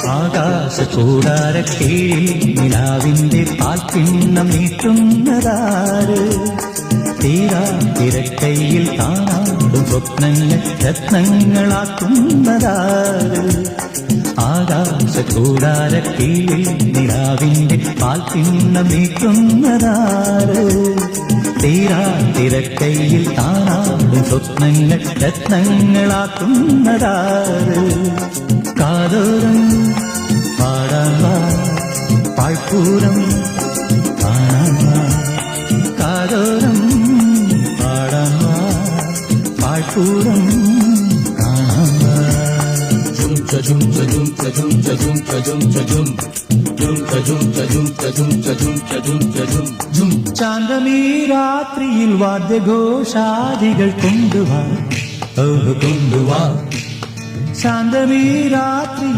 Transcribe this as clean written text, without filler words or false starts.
ആകാശകൂടാരക്കീഴിൽ നിലാവിന്റെ പാൽക്കിണ്ണം നീട്ടുന്നതാര്? തീരാ തിരക്കൈയിൽ കാണാടും സ്വപ്നങ്ങൾ രത്നങ്ങളാക്കുന്നതാര്? ആകാശകൂടാരക്കീഴിൽ നിലാവിന്റെ പാൽക്കിണ്ണം നീട്ടുന്നതാര്? തീരാ തിരക്കൈയിൽ കാണാടും സ്വപ്നങ്ങൾ രത്നങ്ങളാക്കുന്നതാര്? കാതോരം പാടാൻ പാഴ്പൂരം കാണാൻ കാതോരം പാടാൻ പാഴ്പൂരം കാണാൻ ചാന്ദ്രമീ രാത്രിയിൽ വാദ്യഘോഷാദികൾ കൊണ്ടുവാ, കൊണ്ടുവാ. ശാന്തമീ രാത്രി